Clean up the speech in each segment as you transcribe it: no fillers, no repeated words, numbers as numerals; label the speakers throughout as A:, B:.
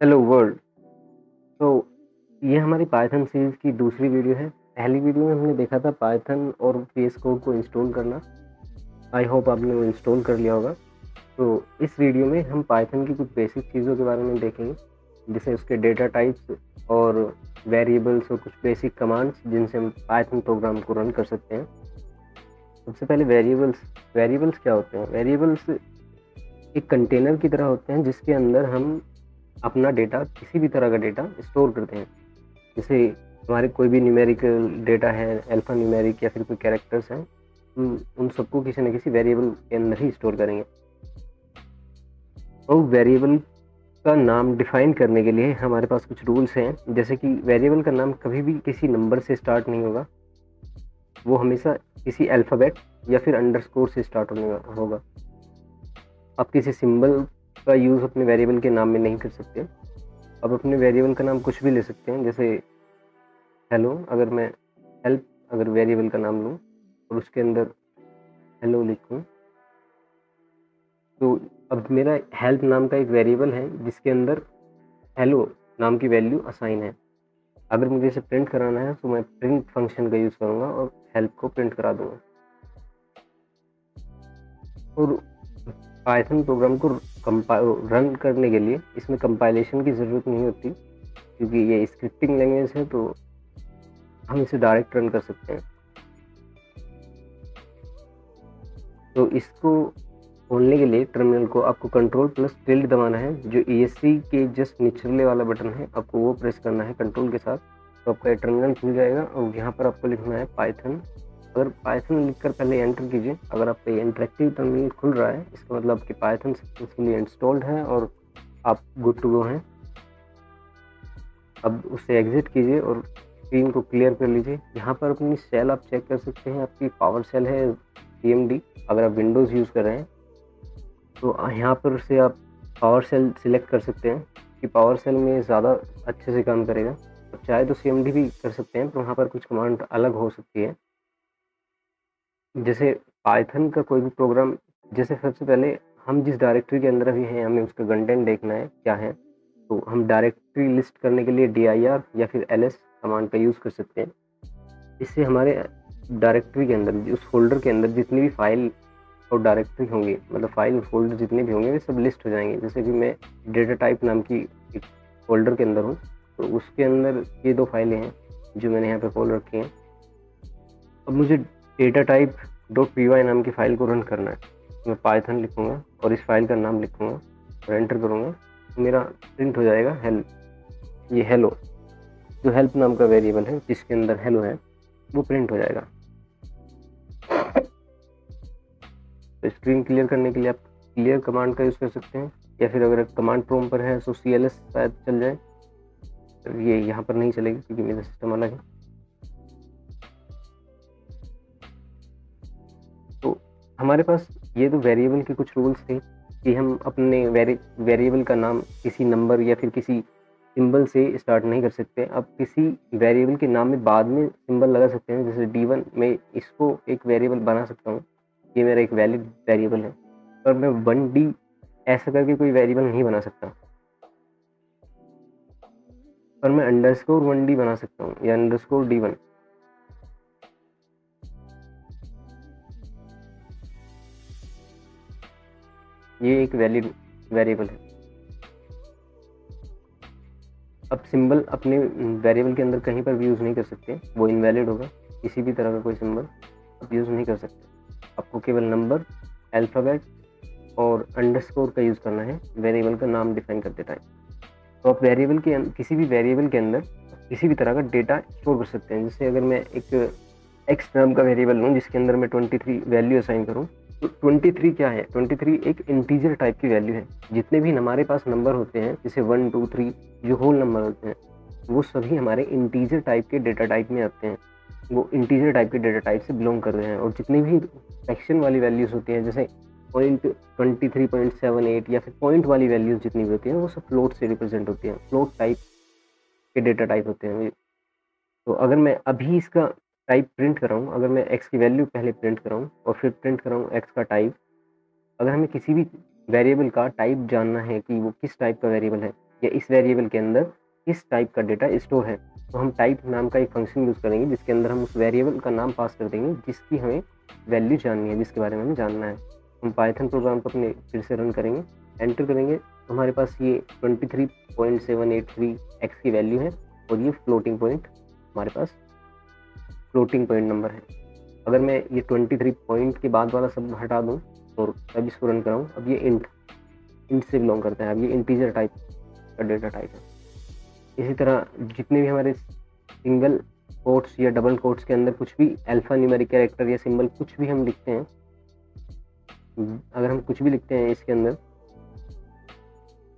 A: Hello world. तो ये हमारी पाइथन सीरीज़ की दूसरी वीडियो है। पहली वीडियो में हमने देखा था पाइथन और वीएस कोड को इंस्टॉल करना। आई होप आपने वो इंस्टॉल कर लिया होगा। तो इस वीडियो में हम पाइथन की कुछ बेसिक चीज़ों के बारे में देखेंगे, जैसे उसके डेटा टाइप्स और वेरिएबल्स और कुछ बेसिक कमांड्स जिनसे हम पाइथन प्रोग्राम को रन कर सकते हैं। सबसे पहले वेरिएबल्स क्या होते हैं? वेरिएबल्स एक कंटेनर की तरह होते हैं जिसके अंदर हम अपना डेटा, किसी भी तरह का डेटा स्टोर करते हैं। जैसे हमारे कोई भी न्यूमेरिकल डेटा है, अल्फा न्यूमेरिक या फिर कोई कैरेक्टर्स हैं, उन सबको किसी न किसी वेरिएबल के अंदर ही स्टोर करेंगे। और वेरिएबल का नाम डिफाइन करने के लिए हमारे पास कुछ रूल्स हैं, जैसे कि वेरिएबल का नाम कभी भी किसी नंबर से स्टार्ट नहीं होगा, वो हमेशा किसी अल्फ़ाबेट या फिर अंडरस्कोर से स्टार्ट होगा। आप किसी सिंबल का यूज़ अपने वेरिएबल के नाम में नहीं कर सकते। आप अपने वेरिएबल का नाम कुछ भी ले सकते हैं, जैसे हेलो, अगर मैं हेल्प अगर वेरिएबल का नाम लूँ और उसके अंदर हेलो लिखूँ, तो अब मेरा हेल्प नाम का एक वेरिएबल है जिसके अंदर हेलो नाम की वैल्यू असाइन है। अगर मुझे इसे प्रिंट कराना है तो मैं प्रिंट फंक्शन का यूज़ करूँगा और हेल्प को प्रिंट करा दूँगा। और पाइथन प्रोग्राम को रन करने के लिए इसमें कंपाइलेशन की ज़रूरत नहीं होती, क्योंकि ये स्क्रिप्टिंग लैंग्वेज है, तो हम इसे डायरेक्ट रन कर सकते हैं। तो इसको खोलने के लिए टर्मिनल को आपको कंट्रोल प्लस टिल्ड दबाना है, जो ESC के जस्ट निचले वाला बटन है, आपको वो प्रेस करना है कंट्रोल के साथ। तो आपका टर्मिनल खुल जाएगा और यहाँ पर आपको लिखना है पाइथन। अगर पाइथन लिखकर पहले एंटर कीजिए। अगर आपका ये इंटरेक्टिव टर्मिनल खुल रहा है, इसका मतलब आपकी पाइथन सक्सेसफुली इंस्टॉल्ड है और आप गुड टू गो हैं। अब उसे एग्जिट कीजिए और स्क्रीन को क्लियर कर लीजिए। यहाँ पर अपनी सेल आप चेक कर सकते हैं, आपकी पावर सेल है CMD। अगर आप विंडोज़ यूज़ कर रहे हैं तो यहाँ पर से आप पावर सेल सिलेक्ट कर सकते हैं कि पावर सेल में ज़्यादा अच्छे से काम करेगा। आप चाहे तो CMD भी कर सकते हैं, तो वहाँ पर कुछ कमांड अलग हो सकती है। जैसे पाइथन का कोई भी प्रोग्राम, जैसे सबसे पहले हम जिस डायरेक्टरी के अंदर अभी हैं, हमें उसका कंटेंट देखना है क्या है, तो हम डायरेक्टरी लिस्ट करने के लिए dir या फिर ls कमांड का यूज़ कर सकते हैं। इससे हमारे डायरेक्टरी के अंदर, उस फ़ोल्डर के अंदर जितनी भी फाइल और डायरेक्टरी होंगी, मतलब फाइल और फ़ोल्डर जितने भी होंगे, वे सब लिस्ट हो जाएंगे। जैसे कि मैं डेटा टाइप नाम की एक फ़ोल्डर के अंदर हूँ, तो उसके अंदर ये 2 फाइलें हैं जो मैंने यहाँ पे खोल रखी हैं। अब मुझे डेटा टाइप .py नाम की फ़ाइल को रन करना है। मैं पाइथन लिखूँगा और इस फाइल का नाम लिखूँगा और एंटर करूँगा, तो मेरा प्रिंट हो जाएगा हेल्प। ये हेलो, जो हेल्प नाम का वेरिएबल है जिसके अंदर हेलो है, वो प्रिंट हो जाएगा। तो स्क्रीन क्लियर करने के लिए आप क्लियर कमांड का यूज़ कर सकते हैं, या फिर अगर कमांड प्रॉम्प्ट पर है तो CLS शायद चल जाए। ये यहाँ पर नहीं चलेगी क्योंकि मेरा सिस्टम अलग है। तो हमारे पास ये तो वेरिएबल के कुछ रूल्स थे कि हम अपने वेरिएबल का नाम किसी नंबर या फिर किसी सिंबल से स्टार्ट नहीं कर सकते। अब किसी वेरिएबल के नाम में बाद में सिंबल लगा सकते हैं, जैसे D1 में इसको एक वेरिएबल बना सकता हूँ, ये मेरा एक वैलिड वेरिएबल है। पर मैं 1D ऐसा करके कोई वेरिएबल नहीं बना सकता, पर मैं अंडरस्कोर 1D बना सकता हूँ या अंडरस्कोर D1। ये एक वैलिड वेरिएबल है। अब सिंबल अपने वेरिएबल के अंदर कहीं पर भी यूज़ नहीं कर सकते, वो इनवैलिड होगा। किसी भी तरह का कोई सिंबल आप यूज़ नहीं कर सकते। आपको केवल नंबर, अल्फ़ाबेट और अंडरस्कोर का यूज़ करना है वेरिएबल का नाम डिफाइन करते टाइम। तो आप किसी भी वेरिएबल के अंदर किसी भी तरह का डेटा स्टोर कर सकते हैं। जैसे अगर मैं एक एक्स नाम का वेरिएबल लूँ जिसके अंदर मैं 23 वैल्यू असाइन करूँ, तो 23 क्या है? 23 एक इंटीजर टाइप की वैल्यू है। जितने भी हमारे पास नंबर होते हैं, जैसे 1 2 3 जो होल नंबर होते हैं, वो सभी हमारे इंटीजर टाइप के डेटा टाइप में आते हैं। वो इंटीजर टाइप के डेटा टाइप से बिलोंग कर रहे हैं। और जितनी भी सेक्शन वाली वैल्यूज़ होती हैं, जैसे 0.23.78 या फिर पॉइंट वाली वैल्यूज़ जितनी भी होती हैं, वो सब फ्लोट से रिप्रेजेंट होती हैं। फ्लोट टाइप के डेटा टाइप होते हैं। तो अगर मैं अभी इसका टाइप प्रिंट कराऊँ, अगर मैं एक्स की वैल्यू पहले प्रिंट कराऊँ और फिर प्रिंट कराऊँ एक्स का टाइप, अगर हमें किसी भी वेरिएबल का टाइप जानना है कि वो किस टाइप का वेरिएबल है, या इस वेरिएबल के अंदर किस टाइप का डेटा स्टोर है। तो हम टाइप नाम का एक फंक्शन यूज़ करेंगे जिसके अंदर हम उस वेरिएबल का नाम पास कर देंगे जिसकी हमें वैल्यू जाननी है, जिसके बारे में हमें जानना है। हम पाइथन प्रोग्राम को अपने फिर से रन करेंगे, एंटर करेंगे, तो हमारे पास ये 23.783 एक्स की वैल्यू है और ये फ्लोटिंग पॉइंट हमारे पास फ्लोटिंग पॉइंट नंबर है। अगर मैं ये 23 पॉइंट के बाद वाला सब हटा दूँ और अब इसको रन कराऊँ, अब ये इंट से बिलोंग करता है, अब ये इंटीजर टाइप का डेटा टाइप है। इसी तरह जितने भी हमारे सिंगल कोट्स या डबल कोट्स के अंदर कुछ भी अल्फा न्यूमेरिक कैरेक्टर या सिंबल कुछ भी हम लिखते हैं, अगर हम कुछ भी लिखते हैं इसके अंदर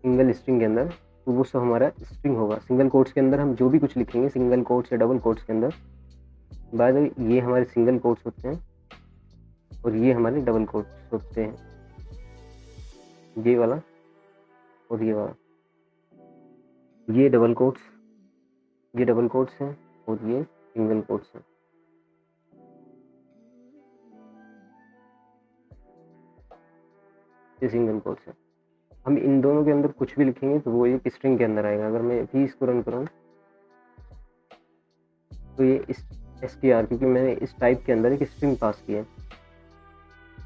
A: सिंगल स्ट्रिंग के अंदर, तो वो सब हमारा स्ट्रिंग होगा। सिंगल कोट्स के अंदर हम जो भी कुछ लिखेंगे सिंगल कोट्स या डबल कोट्स के अंदर, बाय द वे ये हमारे सिंगल कोट्स होते हैं और ये हमारे डबल कोट्स होते हैं, ये वाला और ये वाला, ये डबल कोट्स हैं और ये सिंगल कोट्स हैं। ये सिंगल कोट्स हैं। हम इन दोनों के अंदर कुछ भी लिखेंगे तो वो एक स्ट्रिंग के अंदर आएगा। अगर मैं भी इसको रन करूँ तो ये str, क्योंकि मैंने इस टाइप के अंदर एक स्ट्रिंग पास किया है।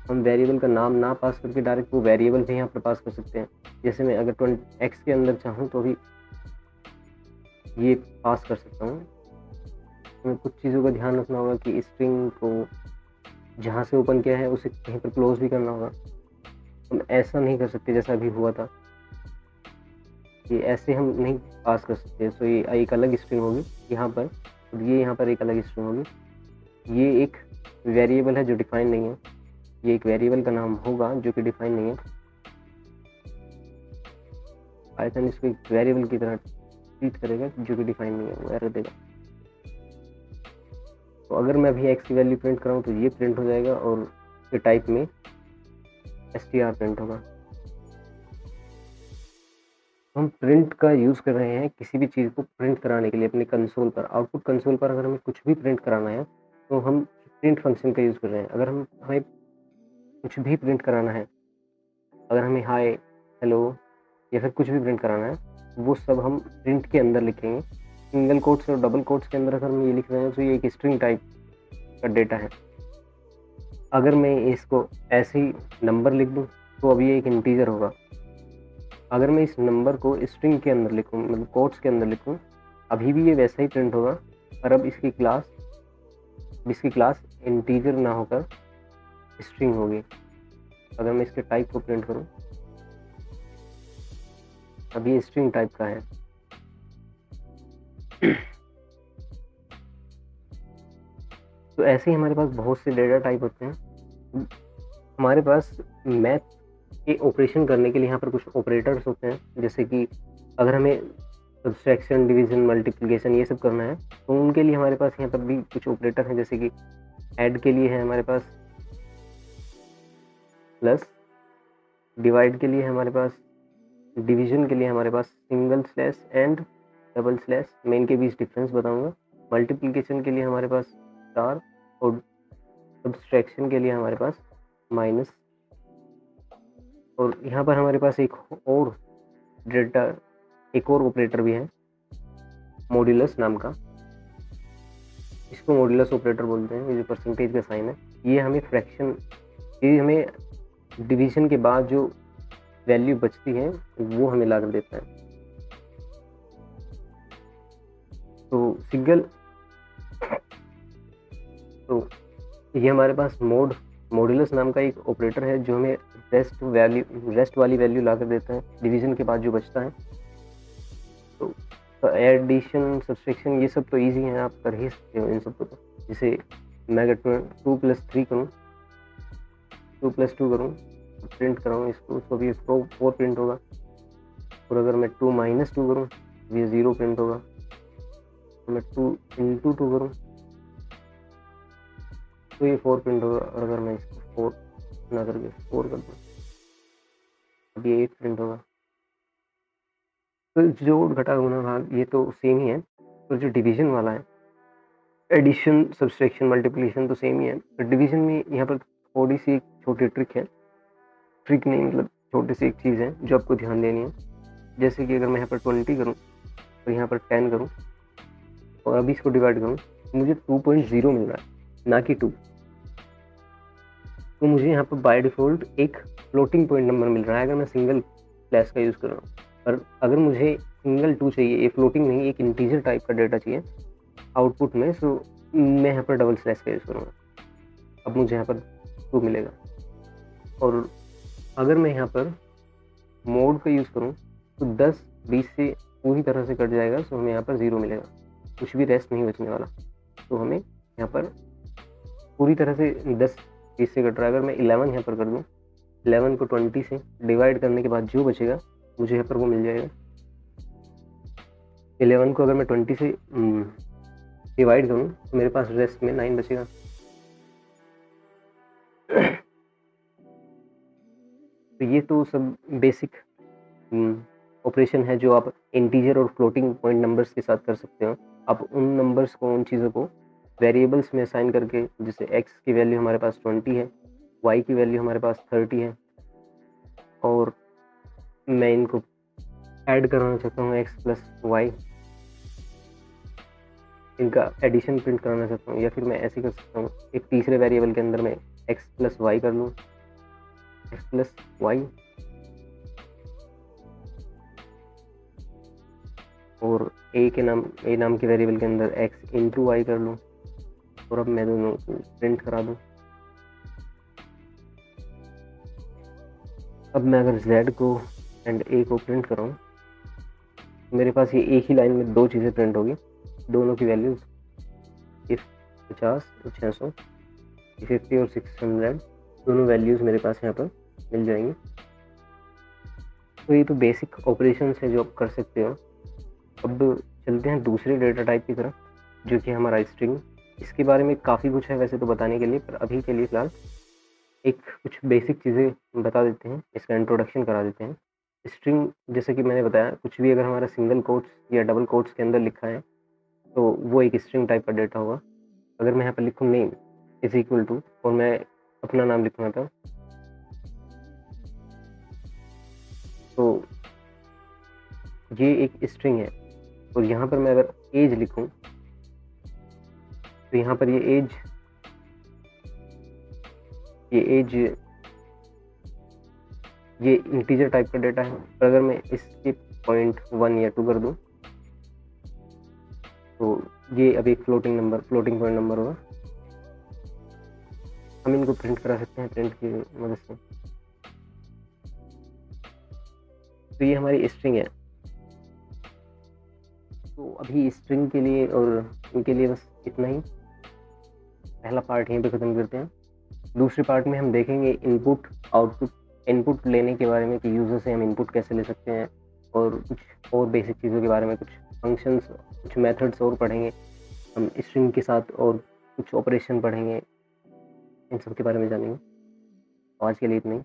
A: हम वेरिएबल का नाम ना पास करके डायरेक्ट वो वेरिएबल भी यहाँ पर पास कर सकते हैं। जैसे मैं अगर 20x के अंदर चाहूँ तो भी ये पास कर सकता हूँ। हमें कुछ चीज़ों का ध्यान रखना होगा कि स्ट्रिंग को जहाँ से ओपन किया है उसे कहीं पर क्लोज भी करना होगा। हम ऐसा नहीं कर सकते जैसा अभी हुआ था, ये ऐसे हम नहीं पास कर सकते। सो ये एक अलग स्ट्रिंग होगी यहाँ पर और ये यहाँ पर एक अलग स्ट्रिंग होगी। ये एक वेरिएबल है जो डिफाइन नहीं है, ये एक वेरिएबल का नाम होगा जो कि डिफाइन नहीं है। पाइथन इसको एक वेरिएबल की तरह ट्रीट करेगा जो कि डिफाइन नहीं है, वो एरर देगा। तो अगर मैं अभी एक्स की वैल्यू प्रिंट कराऊँ तो ये प्रिंट हो जाएगा और इसके टाइप में str प्रिंट होगा। हम प्रिंट का यूज़ कर रहे हैं किसी भी चीज़ को प्रिंट कराने के लिए अपने कंसोल पर, आउटपुट कंसोल पर अगर हमें कुछ भी प्रिंट कराना है तो हम प्रिंट फंक्शन का यूज़ कर रहे हैं। अगर हमें कुछ भी प्रिंट कराना है, अगर हमें हाय, हेलो या फिर कुछ भी प्रिंट कराना है, वो सब हम प्रिंट के अंदर लिखेंगे। सिंगल कोट्स और डबल कोट्स के अंदर अगर हम ये लिख रहे हैं तो ये एक स्ट्रिंग टाइप का डेटा है। अगर मैं इसको ऐसे ही नंबर लिख दूँ तो अभी ये एक इंटीजर होगा। अगर मैं इस नंबर को स्ट्रिंग के अंदर लिखूँ, मतलब कोट्स के अंदर लिखूँ, अभी भी ये वैसा ही प्रिंट होगा, पर अब इसकी क्लास इंटीजर ना होकर स्ट्रिंग होगी। अगर मैं इसके टाइप को प्रिंट करूँ, अब ये स्ट्रिंग टाइप का है। तो ऐसे ही हमारे पास बहुत से डेटा टाइप होते हैं। हमारे पास मैथ के ऑपरेशन करने के लिए यहाँ पर कुछ ऑपरेटर्स होते हैं, जैसे कि अगर हमें सब्सट्रैक्शन, डिवीजन, मल्टीप्लिकेशन ये सब करना है तो उनके लिए हमारे पास यहाँ पर भी कुछ ऑपरेटर हैं। जैसे कि ऐड के लिए है हमारे पास प्लस, डिवाइड के लिए है हमारे पास, डिवीजन के लिए हमारे पास single slash and double slash, मैं इनके बीच डिफरेंस बताऊंगा। मल्टीप्लिकेशन के लिए हमारे पास स्टार और सब्सट्रैक्शन के लिए हमारे पास माइनस। और यहाँ पर हमारे पास एक और ऑपरेटर भी है मॉड्यूलस नाम का। इसको मॉड्यूलस ऑपरेटर बोलते हैं। ये जो परसेंटेज का साइन है, ये हमें डिवीजन के बाद जो वैल्यू बचती है वो हमें ला कर देता है। तो ये हमारे पास मॉड्यूलस नाम का एक ऑपरेटर है जो हमें रेस्ट वाली वैल्यू ला कर देता है डिवीजन के बाद जो बचता है। तो एडिशन, सब्सट्रैक्शन ये सब तो इजी है, आप कर ही सकते हो इन सब को। तो जैसे मैं अगर 2 + 3 करूँ, 2 + 2 करूँ, प्रिंट कराऊँ इसको, तो भी 4 प्रिंट होगा। और अगर मैं 2 - 2 करूँ तो ये 0 प्रिंट होगा। तो मैं 2 × 2 करूँ तो ये 4 प्रिंट होगा। और अगर मैं इसको 4 ना करके 4 कर दूँ अब ये 8 प्रिंट होगा। तो जोड़, घटा, गुणा, भाग ये तो सेम ही है। तो जो डिवीजन वाला है, एडिशन, सब्सट्रैक्शन, मल्टीप्लिकेशन तो सेम ही है। तो डिवीजन में यहाँ पर थोड़ी सी एक छोटी ट्रिक है, ट्रिक नहीं मतलब छोटी सी एक चीज़ है जो आपको ध्यान देनी है। जैसे कि अगर मैं यहाँ पर 20 करूँ और यहाँ पर 10 करूँ और अभी इसको डिवाइड करूँ तो मुझे 2.0 मिल रहा है, ना कि 2। तो मुझे यहाँ पर बाय डिफ़ॉल्ट एक फ्लोटिंग पॉइंट नंबर मिल रहा है अगर मैं सिंगल स्लैश का यूज़ कर रहा हूँ। पर अगर मुझे सिंगल 2 चाहिए, ये फ्लोटिंग नहीं, एक इंटीजर टाइप का डेटा चाहिए आउटपुट में, सो मैं यहाँ पर डबल स्लैश का यूज़ करूँगा। अब मुझे यहाँ पर 2 मिलेगा। और अगर मैं यहाँ पर मोड का यूज़ करूँ तो 10 20 से पूरी तरह से कट जाएगा, सो हमें यहाँ पर 0 मिलेगा, कुछ भी रेस्ट नहीं बचने वाला। तो हमें यहाँ पर पूरी तरह से 10 20 से कट रहा है। अगर मैं 11 यहाँ पर कर दूँ, 11 को 20 से डिवाइड करने के बाद जो बचेगा मुझे यहाँ पर वो मिल जाएगा। 11 को अगर मैं 20 से डिवाइड करूँ तो मेरे पास रेस्ट में 9 बचेगा। तो ये तो सब बेसिक ऑपरेशन है जो आप इंटीजर और फ्लोटिंग पॉइंट नंबर्स के साथ कर सकते हो। आप उन नंबर्स को, उन चीज़ों को वेरिएबल्स में असाइन करके, जैसे x की वैल्यू हमारे पास 20 है, y की वैल्यू हमारे पास 30 है, और मैं इनको ऐड कराना चाहता हूँ x प्लस वाई, इनका एडिशन प्रिंट कराना चाहता हूँ। या फिर मैं ऐसे कर सकता हूँ, एक तीसरे वेरिएबल के अंदर मैं x प्लस वाई कर लूँ, x प्लस वाई, और ए नाम के वेरिएबल के अंदर x इंटू वाई कर लूँ, और अब मैं दोनों को प्रिंट करा दूँ। अब मैं अगर z को एंड a को प्रिंट कराऊँ तो मेरे पास ये एक ही लाइन में दो चीज़ें प्रिंट होगी, दोनों की वैल्यूज, इफ 50 और 600, 50 और 600, दोनों वैल्यूज़ मेरे पास यहाँ पर मिल जाएंगी। तो ये तो बेसिक ऑपरेशंस है जो आप कर सकते हो। अब चलते हैं दूसरे डेटा टाइप की तरफ, जो कि हमारा स्ट्रिंग। इसके बारे में काफ़ी कुछ है वैसे तो बताने के लिए, पर अभी के लिए फ़िलहाल एक कुछ बेसिक चीज़ें बता देते हैं, इसका इंट्रोडक्शन करा देते हैं। स्ट्रिंग, जैसे कि मैंने बताया, कुछ भी अगर हमारा सिंगल कोट्स या डबल कोट्स के अंदर लिखा है तो वो एक स्ट्रिंग टाइप का डेटा होगा। अगर मैं यहाँ पर लिखूँ नेम इज इक्वल टू, और मैं अपना नाम लिखूँगा तो ये एक स्ट्रिंग है। और यहाँ पर मैं अगर एज लिखूँ तो यहाँ पर ये इंटीजर टाइप का डेटा है। पर अगर मैं इसके 0.1 या 2 कर दूँ तो ये अभी एक फ्लोटिंग पॉइंट नंबर होगा। हम इनको प्रिंट करा सकते हैं प्रिंट की मदद से। तो ये हमारी स्ट्रिंग है। तो अभी स्ट्रिंग के लिए और इनके लिए बस इतना ही। पहला पार्ट यहीं पे ख़त्म करते हैं। दूसरे पार्ट में हम देखेंगे इनपुट आउटपुट, इनपुट लेने के बारे में कि यूज़र से हम इनपुट कैसे ले सकते हैं, और कुछ और बेसिक चीज़ों के बारे में, कुछ फंक्शंस, कुछ मेथड्स और पढ़ेंगे हम स्ट्रिंग के साथ, और कुछ ऑपरेशन पढ़ेंगे, इन सब के बारे में जानेंगे। आज के लिए इतना ही।